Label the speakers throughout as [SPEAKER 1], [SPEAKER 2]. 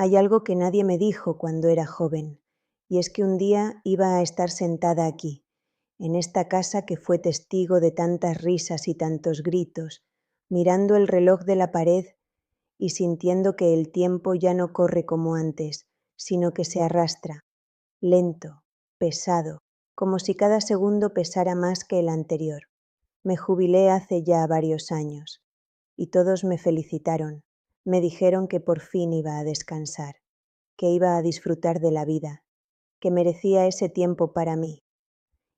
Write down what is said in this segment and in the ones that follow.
[SPEAKER 1] Hay algo que nadie me dijo cuando era joven, y es que un día iba a estar sentada aquí, en esta casa que fue testigo de tantas risas y tantos gritos, mirando el reloj de la pared y sintiendo que el tiempo ya no corre como antes, sino que se arrastra, lento, pesado, como si cada segundo pesara más que el anterior. Me jubilé hace ya varios años, y todos me felicitaron, me dijeron que por fin iba a descansar, que iba a disfrutar de la vida, que merecía ese tiempo para mí.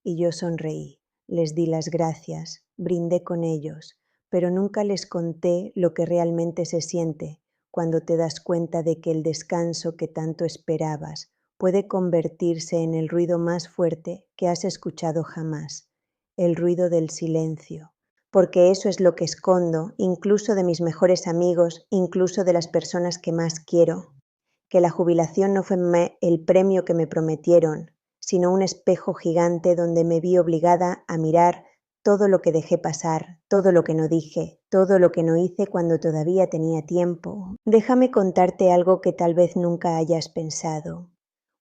[SPEAKER 1] Y yo sonreí, les di las gracias, brindé con ellos, pero nunca les conté lo que realmente se siente cuando te das cuenta de que el descanso que tanto esperabas puede convertirse en el ruido más fuerte que has escuchado jamás, el ruido del silencio. Porque eso es lo que escondo, incluso de mis mejores amigos, incluso de las personas que más quiero. Que la jubilación no fue el premio que me prometieron, sino un espejo gigante donde me vi obligada a mirar todo lo que dejé pasar, todo lo que no dije, todo lo que no hice cuando todavía tenía tiempo. Déjame contarte algo que tal vez nunca hayas pensado.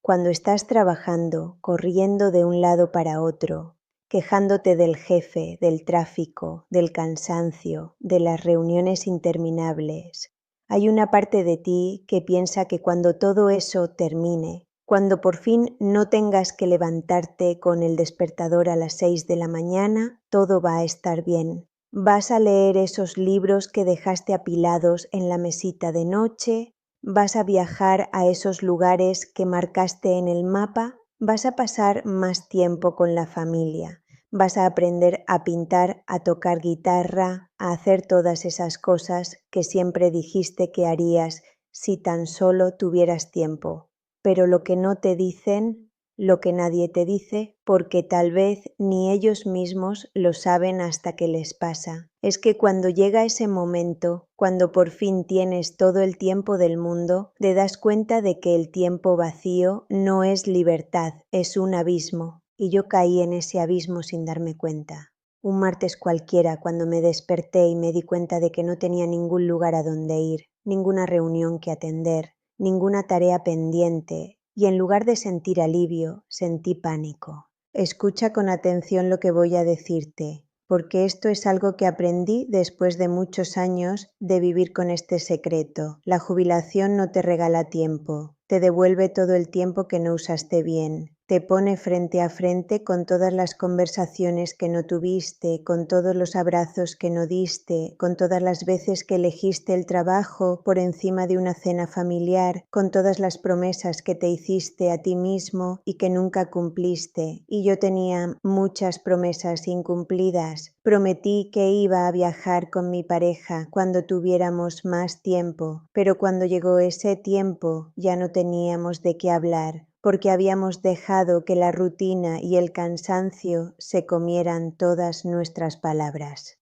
[SPEAKER 1] Cuando estás trabajando, corriendo de un lado para otro, quejándote del jefe, del tráfico, del cansancio, de las reuniones interminables, hay una parte de ti que piensa que cuando todo eso termine, cuando por fin no tengas que levantarte con el despertador a las 6 de la mañana, todo va a estar bien. Vas a leer esos libros que dejaste apilados en la mesita de noche, vas a viajar a esos lugares que marcaste en el mapa, vas a pasar más tiempo con la familia. Vas a aprender a pintar, a tocar guitarra, a hacer todas esas cosas que siempre dijiste que harías si tan solo tuvieras tiempo. Pero lo que no te dicen, lo que nadie te dice, porque tal vez ni ellos mismos lo saben hasta que les pasa, es que cuando llega ese momento, cuando por fin tienes todo el tiempo del mundo, te das cuenta de que el tiempo vacío no es libertad, es un abismo. Y yo caí en ese abismo sin darme cuenta. Un martes cualquiera, cuando me desperté y me di cuenta de que no tenía ningún lugar a donde ir, ninguna reunión que atender, ninguna tarea pendiente, y en lugar de sentir alivio, sentí pánico. Escucha con atención lo que voy a decirte, porque esto es algo que aprendí después de muchos años de vivir con este secreto. La jubilación no te regala tiempo, te devuelve todo el tiempo que no usaste bien. Te pone frente a frente con todas las conversaciones que no tuviste, con todos los abrazos que no diste, con todas las veces que elegiste el trabajo por encima de una cena familiar, con todas las promesas que te hiciste a ti mismo y que nunca cumpliste. Y yo tenía muchas promesas incumplidas. Prometí que iba a viajar con mi pareja cuando tuviéramos más tiempo, pero cuando llegó ese tiempo ya no teníamos de qué hablar, porque habíamos dejado que la rutina y el cansancio se comieran todas nuestras palabras.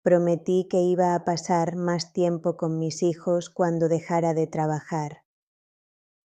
[SPEAKER 1] Prometí que iba a pasar más tiempo con mis hijos cuando dejara de trabajar.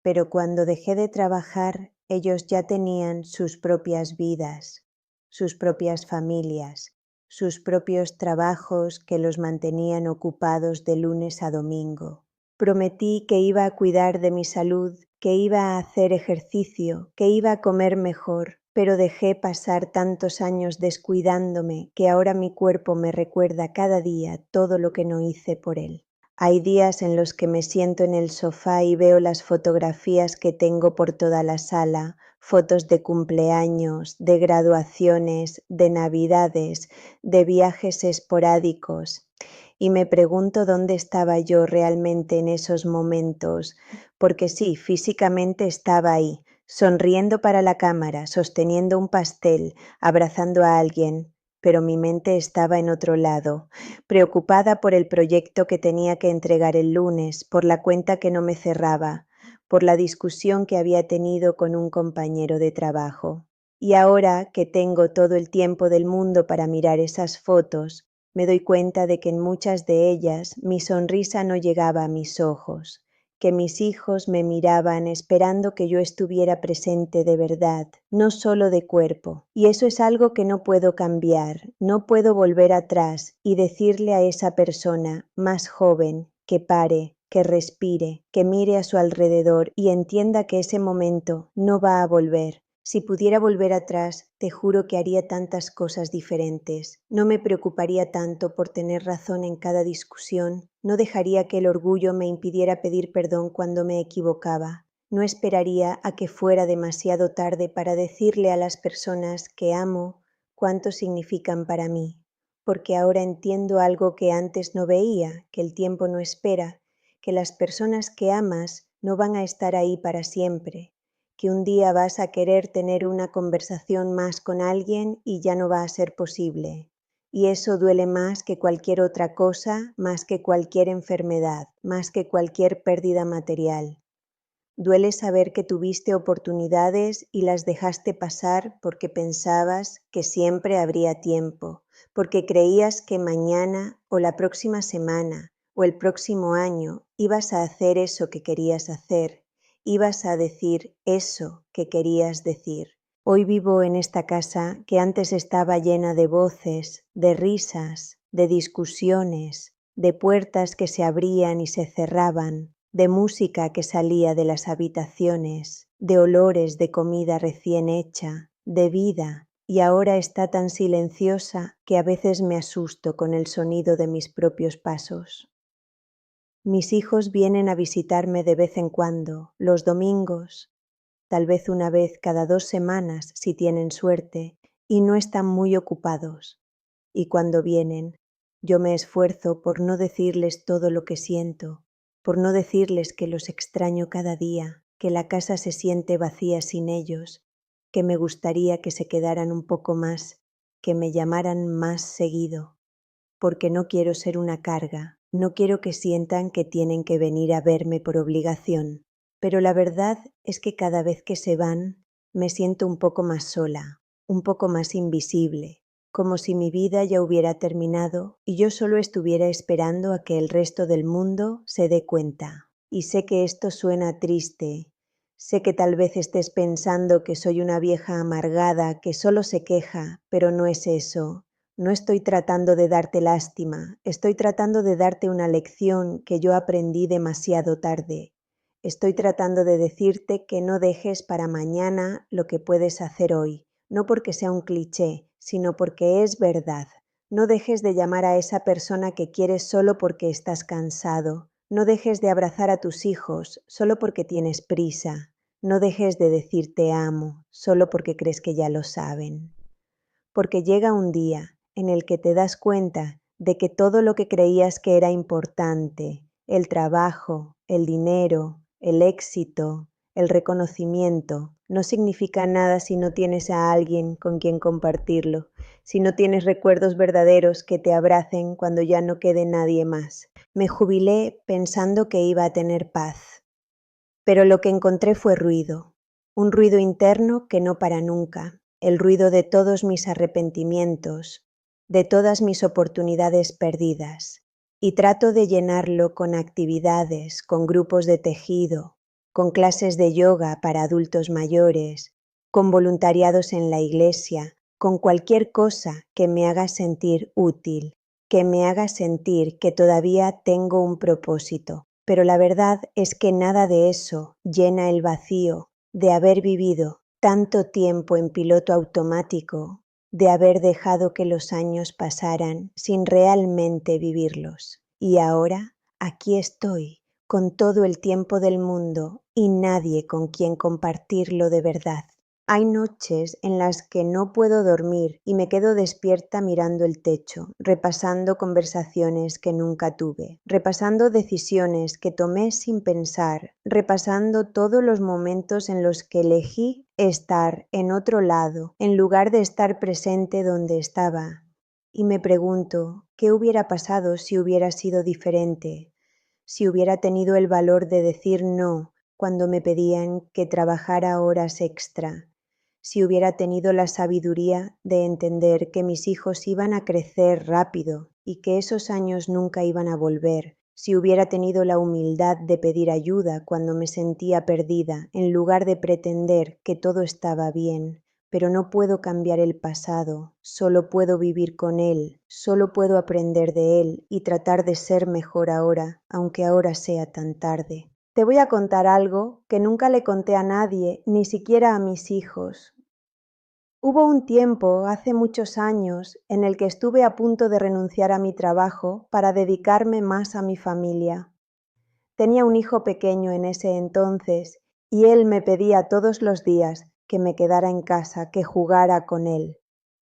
[SPEAKER 1] Pero cuando dejé de trabajar, ellos ya tenían sus propias vidas, sus propias familias, sus propios trabajos que los mantenían ocupados de lunes a domingo. Prometí que iba a cuidar de mi salud, que iba a hacer ejercicio, que iba a comer mejor, pero dejé pasar tantos años descuidándome que ahora mi cuerpo me recuerda cada día todo lo que no hice por él. Hay días en los que me siento en el sofá y veo las fotografías que tengo por toda la sala, fotos de cumpleaños, de graduaciones, de navidades, de viajes esporádicos. Y me pregunto dónde estaba yo realmente en esos momentos, porque sí, físicamente estaba ahí, sonriendo para la cámara, sosteniendo un pastel, abrazando a alguien, pero mi mente estaba en otro lado, preocupada por el proyecto que tenía que entregar el lunes, por la cuenta que no me cerraba, por la discusión que había tenido con un compañero de trabajo. Y ahora que tengo todo el tiempo del mundo para mirar esas fotos, me doy cuenta de que en muchas de ellas mi sonrisa no llegaba a mis ojos, que mis hijos me miraban esperando que yo estuviera presente de verdad, no solo de cuerpo. Y eso es algo que no puedo cambiar, no puedo volver atrás y decirle a esa persona más joven que pare, que respire, que mire a su alrededor y entienda que ese momento no va a volver. Si pudiera volver atrás, te juro que haría tantas cosas diferentes. No me preocuparía tanto por tener razón en cada discusión. No dejaría que el orgullo me impidiera pedir perdón cuando me equivocaba. No esperaría a que fuera demasiado tarde para decirle a las personas que amo cuánto significan para mí, porque ahora entiendo algo que antes no veía, que el tiempo no espera, que las personas que amas no van a estar ahí para siempre, que un día vas a querer tener una conversación más con alguien y ya no va a ser posible. Y eso duele más que cualquier otra cosa, más que cualquier enfermedad, más que cualquier pérdida material. Duele saber que tuviste oportunidades y las dejaste pasar porque pensabas que siempre habría tiempo, porque creías que mañana o la próxima semana o el próximo año ibas a hacer eso que querías hacer, ibas a decir eso que querías decir. Hoy vivo en esta casa que antes estaba llena de voces, de risas, de discusiones, de puertas que se abrían y se cerraban, de música que salía de las habitaciones, de olores de comida recién hecha, de vida, y ahora está tan silenciosa que a veces me asusto con el sonido de mis propios pasos. Mis hijos vienen a visitarme de vez en cuando, los domingos, tal vez una vez cada 2 semanas si tienen suerte, y no están muy ocupados. Y cuando vienen, yo me esfuerzo por no decirles todo lo que siento, por no decirles que los extraño cada día, que la casa se siente vacía sin ellos, que me gustaría que se quedaran un poco más, que me llamaran más seguido, porque no quiero ser una carga, no quiero que sientan que tienen que venir a verme por obligación. Pero la verdad es que cada vez que se van, me siento un poco más sola, un poco más invisible, como si mi vida ya hubiera terminado y yo solo estuviera esperando a que el resto del mundo se dé cuenta. Y sé que esto suena triste, sé que tal vez estés pensando que soy una vieja amargada que solo se queja, pero no es eso. No estoy tratando de darte lástima, estoy tratando de darte una lección que yo aprendí demasiado tarde. Estoy tratando de decirte que no dejes para mañana lo que puedes hacer hoy, no porque sea un cliché, sino porque es verdad. No dejes de llamar a esa persona que quieres solo porque estás cansado. No dejes de abrazar a tus hijos solo porque tienes prisa. No dejes de decir te amo solo porque crees que ya lo saben. Porque llega un día en el que te das cuenta de que todo lo que creías que era importante, el trabajo, el dinero, el éxito, el reconocimiento, no significa nada si no tienes a alguien con quien compartirlo, si no tienes recuerdos verdaderos que te abracen cuando ya no quede nadie más. Me jubilé pensando que iba a tener paz, pero lo que encontré fue ruido, un ruido interno que no para nunca, el ruido de todos mis arrepentimientos, de todas mis oportunidades perdidas, y trato de llenarlo con actividades, con grupos de tejido, con clases de yoga para adultos mayores, con voluntariados en la iglesia, con cualquier cosa que me haga sentir útil, que me haga sentir que todavía tengo un propósito. Pero la verdad es que nada de eso llena el vacío de haber vivido tanto tiempo en piloto automático, de haber dejado que los años pasaran sin realmente vivirlos. Y ahora aquí estoy, con todo el tiempo del mundo y nadie con quien compartirlo de verdad. Hay noches en las que no puedo dormir y me quedo despierta mirando el techo, repasando conversaciones que nunca tuve, repasando decisiones que tomé sin pensar, repasando todos los momentos en los que elegí estar en otro lado, en lugar de estar presente donde estaba. Y me pregunto, ¿qué hubiera pasado si hubiera sido diferente? Si hubiera tenido el valor de decir no cuando me pedían que trabajara horas extra. Si hubiera tenido la sabiduría de entender que mis hijos iban a crecer rápido y que esos años nunca iban a volver, si hubiera tenido la humildad de pedir ayuda cuando me sentía perdida en lugar de pretender que todo estaba bien, pero no puedo cambiar el pasado, solo puedo vivir con él, solo puedo aprender de él y tratar de ser mejor ahora, aunque ahora sea tan tarde. Te voy a contar algo que nunca le conté a nadie, ni siquiera a mis hijos. Hubo un tiempo, hace muchos años, en el que estuve a punto de renunciar a mi trabajo para dedicarme más a mi familia. Tenía un hijo pequeño en ese entonces y él me pedía todos los días que me quedara en casa, que jugara con él,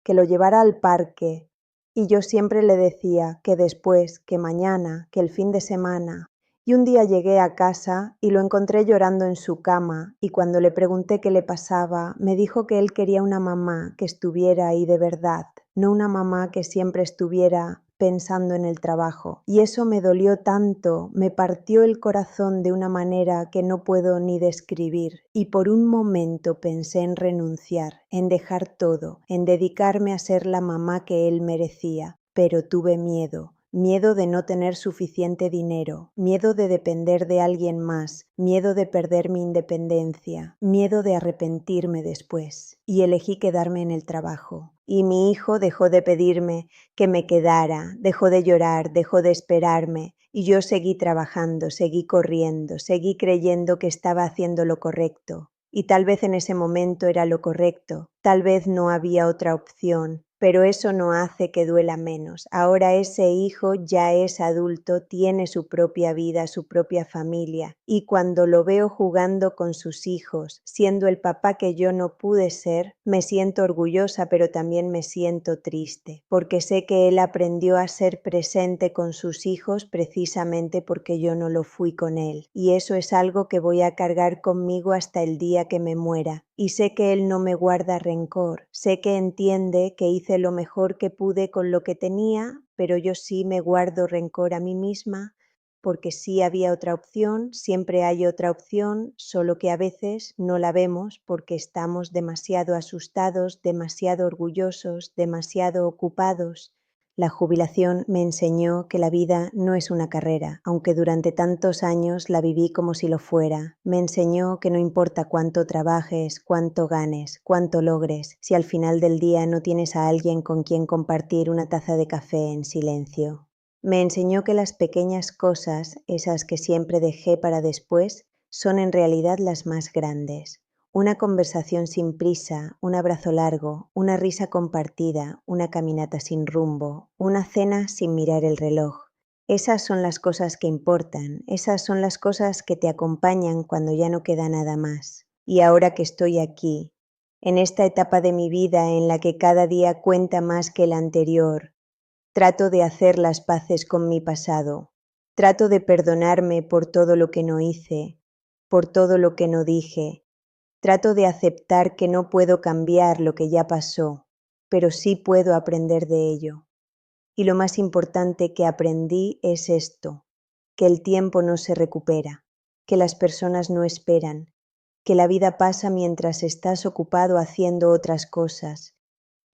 [SPEAKER 1] que lo llevara al parque, y yo siempre le decía que después, que mañana, que el fin de semana. Y un día llegué a casa y lo encontré llorando en su cama, y cuando le pregunté qué le pasaba, me dijo que él quería una mamá que estuviera ahí de verdad, no una mamá que siempre estuviera pensando en el trabajo. Y eso me dolió tanto, me partió el corazón de una manera que no puedo ni describir. Y por un momento pensé en renunciar, en dejar todo, en dedicarme a ser la mamá que él merecía. Pero tuve miedo. Miedo de no tener suficiente dinero, miedo de depender de alguien más, miedo de perder mi independencia, miedo de arrepentirme después. Y elegí quedarme en el trabajo. Y mi hijo dejó de pedirme que me quedara, dejó de llorar, dejó de esperarme, y yo seguí trabajando, seguí corriendo, seguí creyendo que estaba haciendo lo correcto. Y tal vez en ese momento era lo correcto, tal vez no había otra opción, pero eso no hace que duela menos. Ahora ese hijo ya es adulto, tiene su propia vida, su propia familia, y cuando lo veo jugando con sus hijos, siendo el papá que yo no pude ser, me siento orgullosa, pero también me siento triste, porque sé que él aprendió a ser presente con sus hijos precisamente porque yo no lo fui con él, y eso es algo que voy a cargar conmigo hasta el día que me muera. Y sé que él no me guarda rencor, sé que entiende que hice lo mejor que pude con lo que tenía, pero yo sí me guardo rencor a mí misma, porque sí había otra opción, siempre hay otra opción, solo que a veces no la vemos porque estamos demasiado asustados, demasiado orgullosos, demasiado ocupados. La jubilación me enseñó que la vida no es una carrera, aunque durante tantos años la viví como si lo fuera. Me enseñó que no importa cuánto trabajes, cuánto ganes, cuánto logres, si al final del día no tienes a alguien con quien compartir una taza de café en silencio. Me enseñó que las pequeñas cosas, esas que siempre dejé para después, son en realidad las más grandes. Una conversación sin prisa, un abrazo largo, una risa compartida, una caminata sin rumbo, una cena sin mirar el reloj. Esas son las cosas que importan, esas son las cosas que te acompañan cuando ya no queda nada más. Y ahora que estoy aquí, en esta etapa de mi vida en la que cada día cuenta más que el anterior, trato de hacer las paces con mi pasado, trato de perdonarme por todo lo que no hice, por todo lo que no dije. Trato de aceptar que no puedo cambiar lo que ya pasó, pero sí puedo aprender de ello. Y lo más importante que aprendí es esto, que el tiempo no se recupera, que las personas no esperan, que la vida pasa mientras estás ocupado haciendo otras cosas,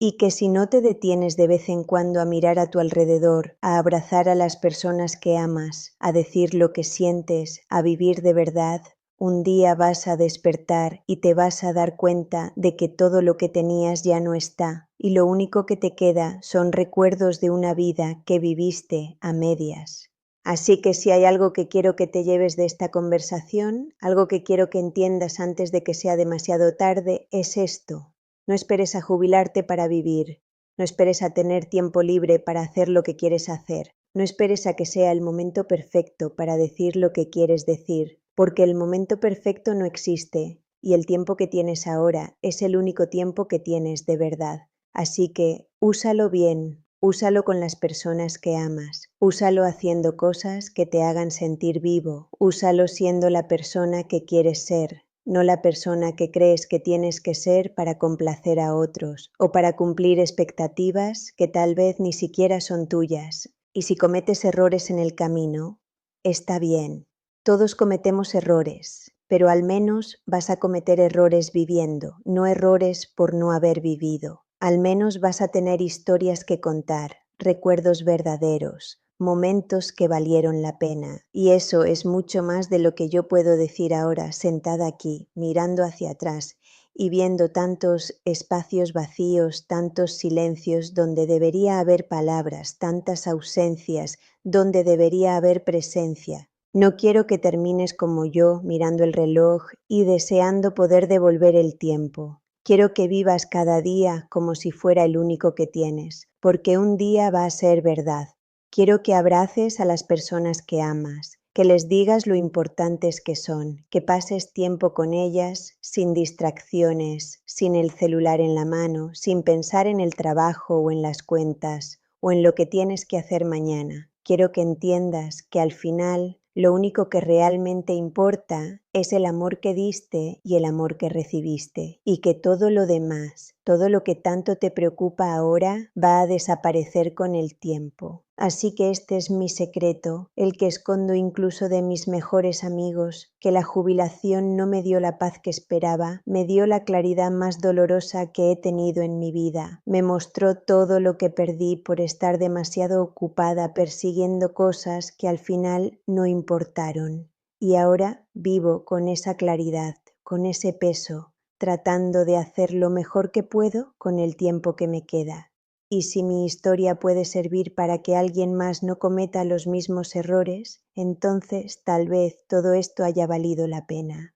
[SPEAKER 1] y que si no te detienes de vez en cuando a mirar a tu alrededor, a abrazar a las personas que amas, a decir lo que sientes, a vivir de verdad, un día vas a despertar y te vas a dar cuenta de que todo lo que tenías ya no está, y lo único que te queda son recuerdos de una vida que viviste a medias. Así que si hay algo que quiero que te lleves de esta conversación, algo que quiero que entiendas antes de que sea demasiado tarde, es esto. No esperes a jubilarte para vivir, no esperes a tener tiempo libre para hacer lo que quieres hacer, no esperes a que sea el momento perfecto para decir lo que quieres decir, porque el momento perfecto no existe y el tiempo que tienes ahora es el único tiempo que tienes de verdad. Así que úsalo bien, úsalo con las personas que amas, úsalo haciendo cosas que te hagan sentir vivo, úsalo siendo la persona que quieres ser, no la persona que crees que tienes que ser para complacer a otros o para cumplir expectativas que tal vez ni siquiera son tuyas. Y si cometes errores en el camino, está bien. Todos cometemos errores, pero al menos vas a cometer errores viviendo, no errores por no haber vivido. Al menos vas a tener historias que contar, recuerdos verdaderos, momentos que valieron la pena. Y eso es mucho más de lo que yo puedo decir ahora, sentada aquí, mirando hacia atrás y viendo tantos espacios vacíos, tantos silencios donde debería haber palabras, tantas ausencias donde debería haber presencia. No quiero que termines como yo, mirando el reloj y deseando poder devolver el tiempo. Quiero que vivas cada día como si fuera el único que tienes, porque un día va a ser verdad. Quiero que abraces a las personas que amas, que les digas lo importantes que son, que pases tiempo con ellas sin distracciones, sin el celular en la mano, sin pensar en el trabajo o en las cuentas o en lo que tienes que hacer mañana. Quiero que entiendas que al final lo único que realmente importa es el amor que diste y el amor que recibiste, y que todo lo demás, todo lo que tanto te preocupa ahora, va a desaparecer con el tiempo. Así que este es mi secreto, el que escondo incluso de mis mejores amigos, que la jubilación no me dio la paz que esperaba, me dio la claridad más dolorosa que he tenido en mi vida, me mostró todo lo que perdí por estar demasiado ocupada persiguiendo cosas que al final no importaron. Y ahora vivo con esa claridad, con ese peso, tratando de hacer lo mejor que puedo con el tiempo que me queda. Y si mi historia puede servir para que alguien más no cometa los mismos errores, entonces tal vez todo esto haya valido la pena.